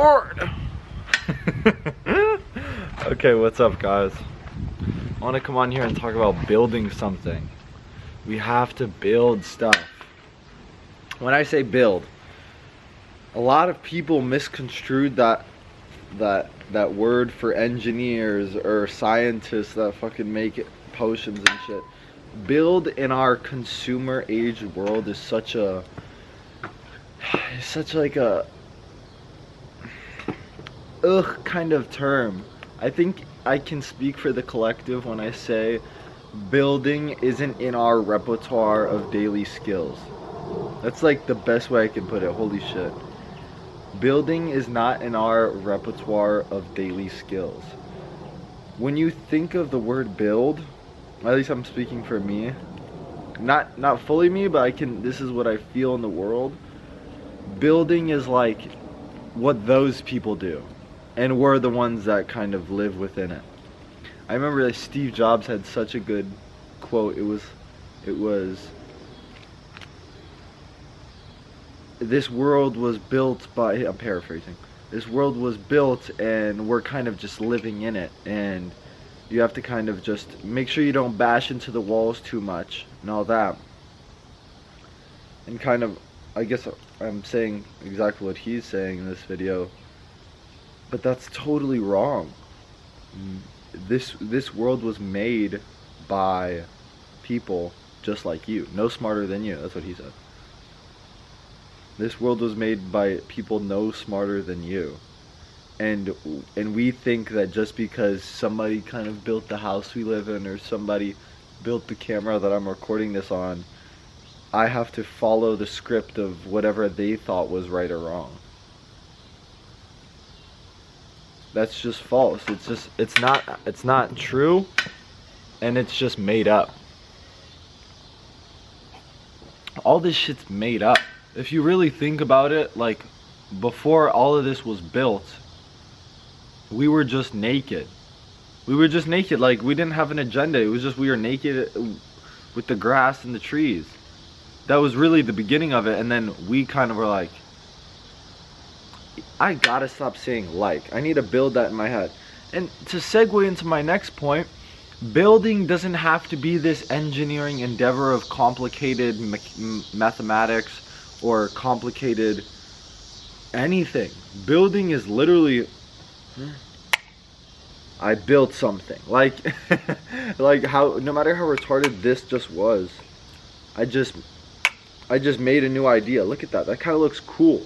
record. Okay, what's up, guys? I want to come on here and talk about building something. We have to build stuff. When I say build, a lot of people misconstrued that word for engineers or scientists that fucking make potions and shit. Build in our consumer age world is such like a kind of term. I think I can speak for the collective when I say building isn't in our repertoire of daily skills. That's like the best way I can put it. Holy shit. Building is not in our repertoire of daily skills. When you think of the word build, at least I'm speaking for me, not fully me, but this is what I feel in the world. Building is like what those people do, and we're the ones that kind of live within it. I remember that Steve Jobs had such a good quote. It was this world was built by, I'm paraphrasing, this world was built and we're kind of just living in it, and you have to kind of just make sure you don't bash into the walls too much and all that. And kind of, I guess I'm saying exactly what he's saying in this video, but that's totally wrong. This world was made by people just like you, no smarter than you. That's what he said. This world was made by people no smarter than you. And we think that just because somebody kind of built the house we live in, or somebody built the camera that I'm recording this on, I have to follow the script of whatever they thought was right or wrong. That's just false. It's not true, and it's just made up. All this shit's made up. If you really think about it, like, before all of this was built, we were just naked. We were just naked, like, we didn't have an agenda. It was just we were naked with the grass and the trees. That was really the beginning of it, and then we kind of were like, I gotta stop saying like. I need to build that in my head. And to segue into my next point, building doesn't have to be this engineering endeavor of complicated mathematics or complicated anything. Building is literally, I built something. Like, like how, no matter how retarded this just was, I just made a new idea. Look at that. That kind of looks cool.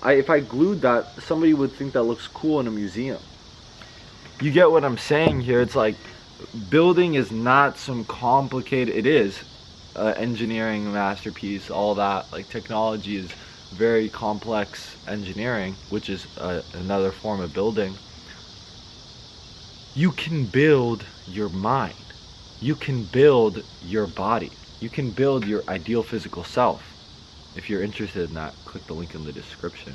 If I glued that, somebody would think that looks cool in a museum. You get what I'm saying here? It's like, building is not some complicated, it is engineering masterpiece, all that. Like, technology is very complex engineering, which is another form of building. You can build your mind. You can build your body. You can build your ideal physical self. If you're interested in that, click the link in the description.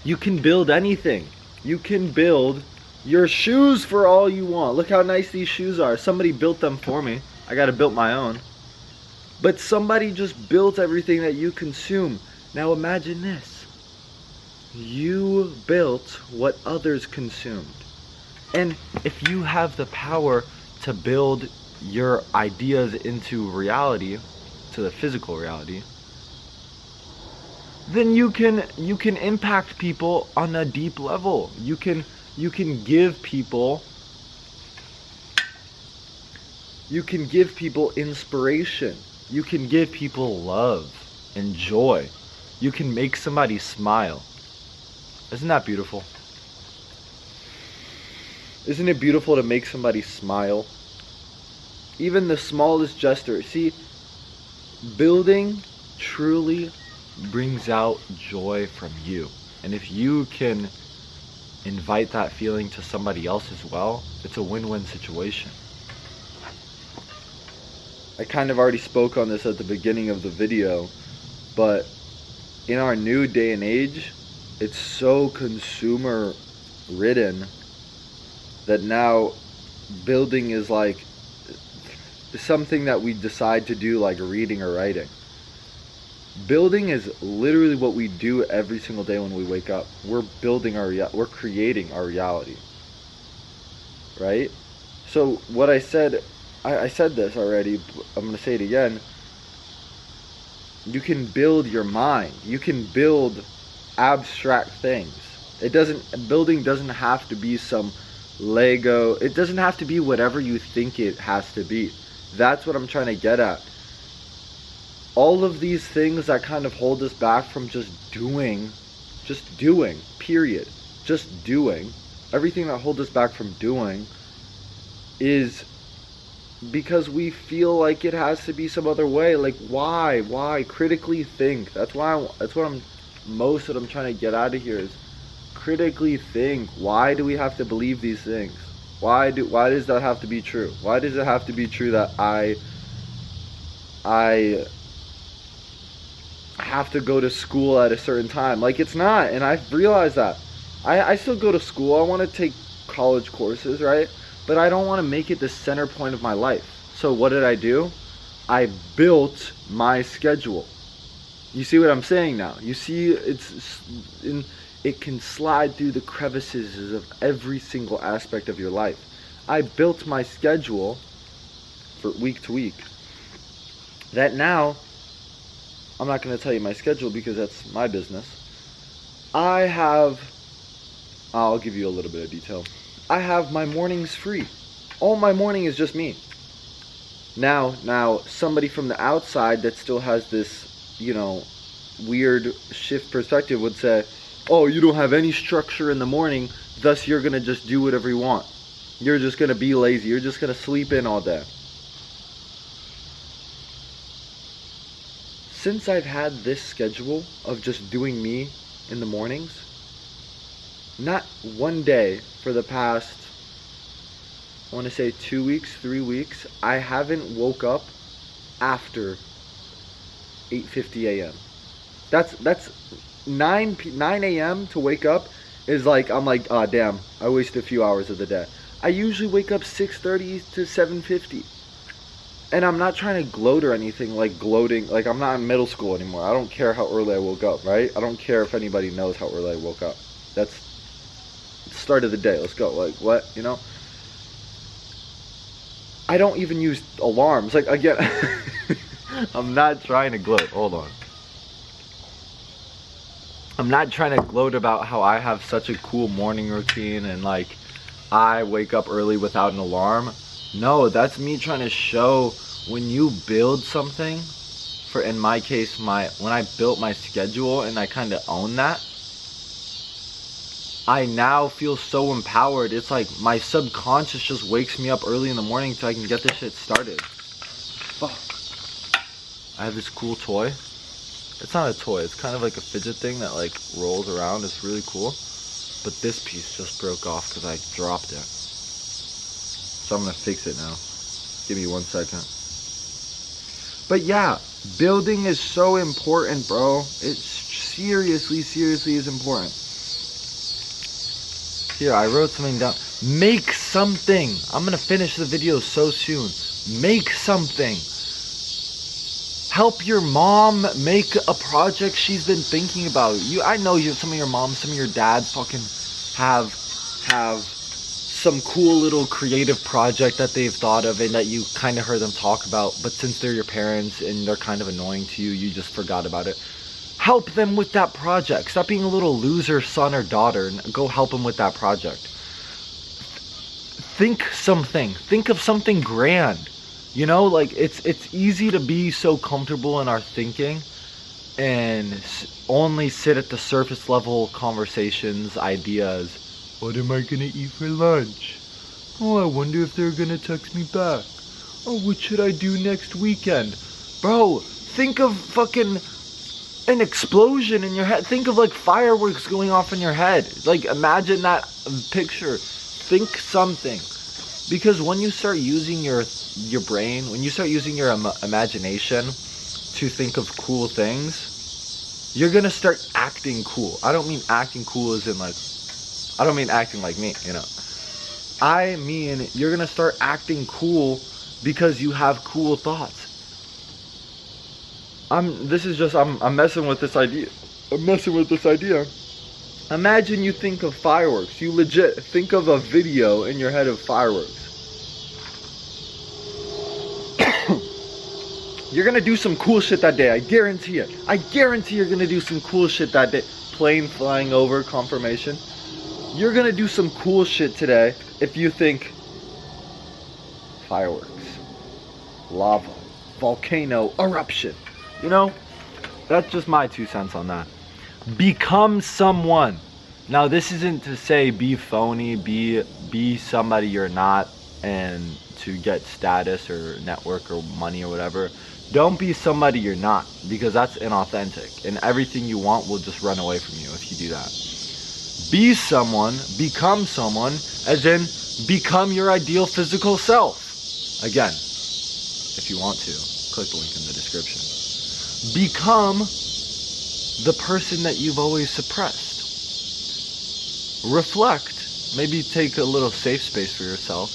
You can build anything. You can build your shoes for all you want. Look how nice these shoes are. Somebody built them for me. I gotta build my own. But somebody just built everything that you consume. Now imagine this. You built what others consumed. And if you have the power to build your ideas into reality, to the physical reality, then you can impact people on a deep level. You can give people inspiration. You can give people love and joy. You can make somebody smile. Isn't that beautiful? Isn't it beautiful to make somebody smile? Even the smallest gesture. See, building truly brings out joy from you. And if you can invite that feeling to somebody else as well, it's a win-win situation. I kind of already spoke on this at the beginning of the video, but in our new day and age, it's so consumer ridden that now building is like something that we decide to do, like reading or writing. Building is literally what we do every single day when we wake up. We're building we're creating our reality. Right? So what I said, I said this already, I'm going to say it again. You can build your mind. You can build abstract things. Building doesn't have to be some Lego. It doesn't have to be whatever you think it has to be. That's what I'm trying to get at. All of these things that kind of hold us back from just doing, period. Just doing. Everything that holds us back from doing is because we feel like it has to be some other way. Like, why? Critically think. That's what I'm trying to get out of here is critically think. Why do we have to believe these things? Why does that have to be true? Why does it have to be true that I have to go to school at a certain time? Like, it's not, and I've realized that. I still go to school. I want to take college courses, right? But I don't want to make it the center point of my life. So what did I do? I built my schedule. You see what I'm saying now? You see, it can slide through the crevices of every single aspect of your life. I built my schedule for week to week. That now, I'm not going to tell you my schedule because that's my business. I'll give you a little bit of detail. I have my mornings free. All my morning is just me. Now, somebody from the outside that still has this, weird shift perspective would say, oh, you don't have any structure in the morning, thus you're going to just do whatever you want. You're just going to be lazy. You're just going to sleep in all day. Since I've had this schedule of just doing me in the mornings, not one day for the past, I want to say 2 weeks, 3 weeks, I haven't woke up after 8:50 a.m. That's 9 a.m. to wake up is like, I'm like, oh damn, I wasted a few hours of the day. I usually wake up 6:30 to 7:50. And I'm not trying to gloat or anything, like gloating, like I'm not in middle school anymore. I don't care how early I woke up, right? I don't care if anybody knows how early I woke up. That's the start of the day. Let's go. Like, what, I don't even use alarms. Like, again, I'm not trying to gloat. Hold on. I'm not trying to gloat about how I have such a cool morning routine and like I wake up early without an alarm. No, that's me trying to show when you build something, in my case, when I built my schedule and I kind of own that, I now feel so empowered. It's like my subconscious just wakes me up early in the morning so I can get this shit started. Fuck. I have this cool toy. It's not a toy, it's kind of like a fidget thing that like rolls around. It's really cool. But this piece just broke off because I dropped it. So I'm gonna fix it now. Give me 1 second. But yeah, building is so important, bro. It seriously is important. Here, I wrote something down. Make something. I'm gonna finish the video so soon. Make something. Help your mom make a project she's been thinking about. I know some of your moms, some of your dads fucking have some cool little creative project that they've thought of and that you kind of heard them talk about, but since they're your parents and they're kind of annoying to you, you just forgot about it. Help them with that project. Stop being a little loser son or daughter and go help them with that project. Think of something grand. Like it's easy to be so comfortable in our thinking and only sit at the surface level conversations, ideas. What am I gonna eat for lunch? Oh, I wonder if they're gonna text me back. Oh, what should I do next weekend? Bro, think of fucking an explosion in your head. Think of like fireworks going off in your head. Like, imagine that picture. Think something. Because when you start using your brain, when you start using your imagination to think of cool things, you're gonna start acting cool. I don't mean acting cool as in like, I don't mean acting like me, I mean, you're gonna start acting cool because you have cool thoughts. I'm messing with this idea. I'm messing with this idea. Imagine you think of fireworks. You legit think of a video in your head of fireworks. You're gonna do some cool shit that day. I guarantee it. I guarantee you're gonna do some cool shit that day. Plane flying over, confirmation. You're gonna do some cool shit today if you think fireworks, lava, volcano eruption. You know, that's just my 2 cents on that. Become someone. Now, this isn't to say be phony, be somebody you're not, and to get status or network or money or whatever. Don't be somebody you're not, because that's inauthentic, and everything you want will just run away from you if you do that. Be someone, become someone, as in become your ideal physical self. Again, if you want to, click the link in the description. Become the person that you've always suppressed. Reflect. Maybe take a little safe space for yourself.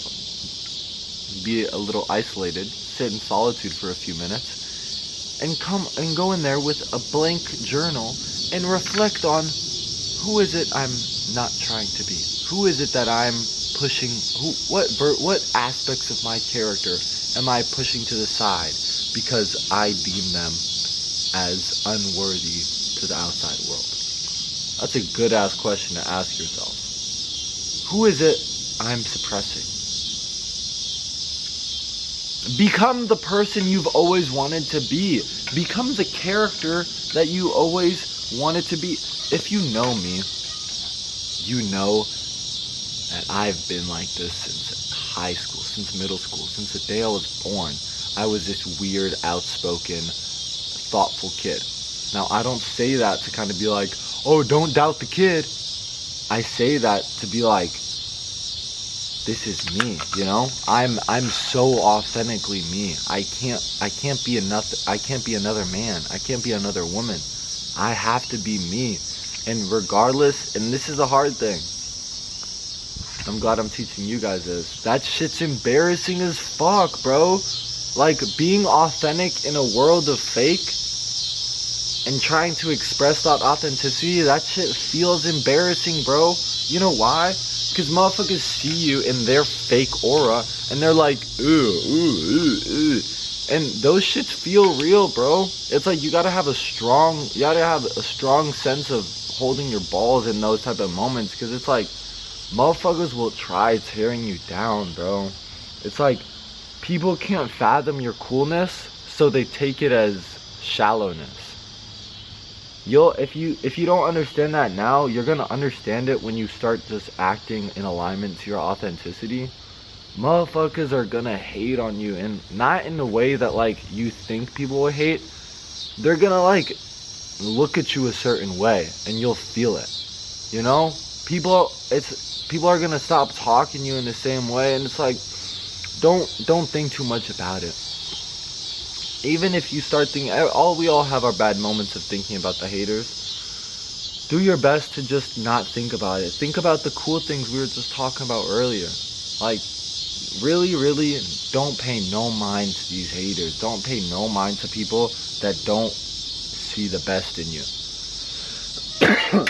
Be a little isolated. Sit in solitude for a few minutes. And go in there with a blank journal and reflect on who is it I'm not trying to be? Who is it that I'm pushing? What aspects of my character am I pushing to the side because I deem them as unworthy to the outside world? That's a good ass question to ask yourself. Who is it I'm suppressing? Become the person you've always wanted to be. Become the character that you always wanted to be. If you know me, you know that I've been like this since high school, since middle school, since the day I was born. I was this weird, outspoken, thoughtful kid. Now, I don't say that to kind of be like, oh, don't doubt the kid. I say that to be like, this is me, you know? I'm so authentically me. I can't be another man. I can't be another woman. I have to be me. And regardless, and this is a hard thing, I'm glad I'm teaching you guys this. That shit's embarrassing as fuck, bro. Like, being authentic in a world of fake and trying to express that authenticity, that shit feels embarrassing, bro. You know why? Because motherfuckers see you in their fake aura and they're like, ooh. And those shits feel real, bro. It's like you gotta have a strong sense of holding your balls in those type of moments, because it's like motherfuckers will try tearing you down, bro. It's like people can't fathom your coolness, so they take it as shallowness. If you don't understand that now, you're gonna understand it when you start just acting in alignment to your authenticity. Motherfuckers are gonna hate on you, and not in the way that like you think people will hate. They're gonna like look at you a certain way and you'll feel it. You know? People are gonna stop talking to you in the same way, and it's like don't think too much about it. Even if you start thinking, we all have our bad moments of thinking about the haters. Do your best to just not think about it. Think about the cool things we were just talking about earlier. Like, really, really don't pay no mind to these haters. Don't pay no mind to people that don't see the best in you.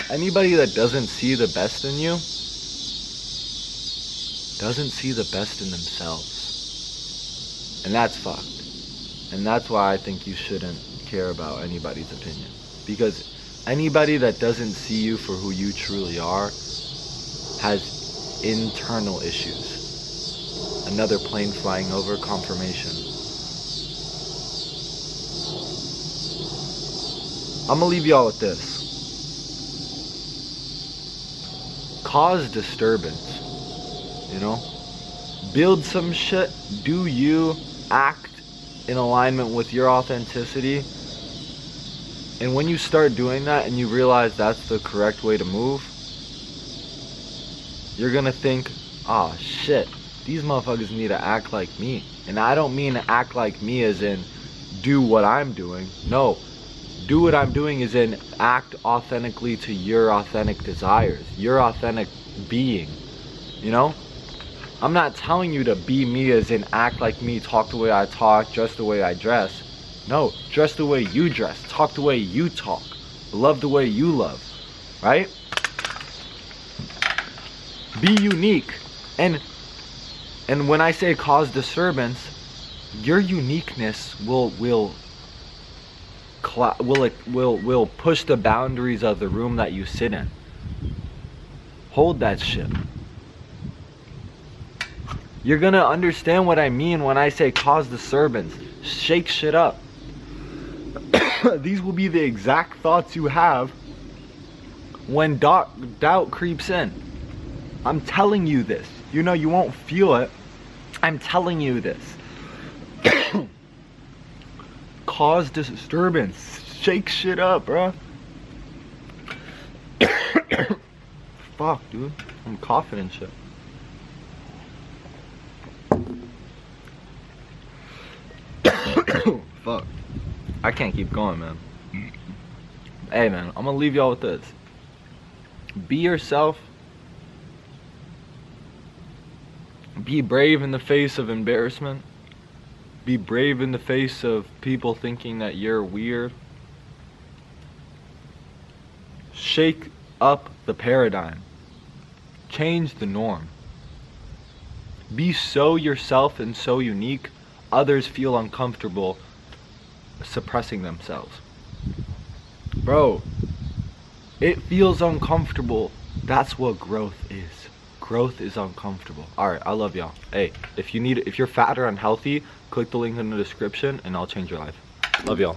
Anybody that doesn't see the best in you doesn't see the best in themselves. And that's fucked. And that's why I think you shouldn't care about anybody's opinion. Because anybody that doesn't see you for who you truly are has internal issues. Another plane flying over, confirmation. I'm gonna leave y'all with this. Cause disturbance, you know? Build some shit, do you, act in alignment with your authenticity. And when you start doing that and you realize that's the correct way to move, you're gonna think, oh shit, these motherfuckers need to act like me. And I don't mean to act like me as in do what I'm doing. No, do what I'm doing is in act authentically to your authentic desires, your authentic being, you know? I'm not telling you to be me as in act like me, talk the way I talk, dress the way I dress. No, dress the way you dress. Talk the way you talk. Love the way you love. Right? Be unique. And when I say cause disturbance, your uniqueness will push the boundaries of the room that you sit in. Hold that shit. You're gonna understand what I mean when I say cause disturbance. Shake shit up. These will be the exact thoughts you have when doubt creeps in. I'm telling you this. You know you won't feel it. I'm telling you this. Cause disturbance. Shake shit up, bro. Fuck, dude. I'm coughing and shit. Fuck. I can't keep going, man. Hey, man, I'm gonna leave y'all with this. Be yourself. Be brave in the face of embarrassment. Be brave in the face of people thinking that you're weird. Shake up the paradigm. Change the norm. Be so yourself and so unique, others feel uncomfortable suppressing themselves. Bro, it feels uncomfortable. That's what growth is. Growth is uncomfortable. Alright, I love y'all. Hey, if you're fat or unhealthy, click the link in the description and I'll change your life. Love y'all.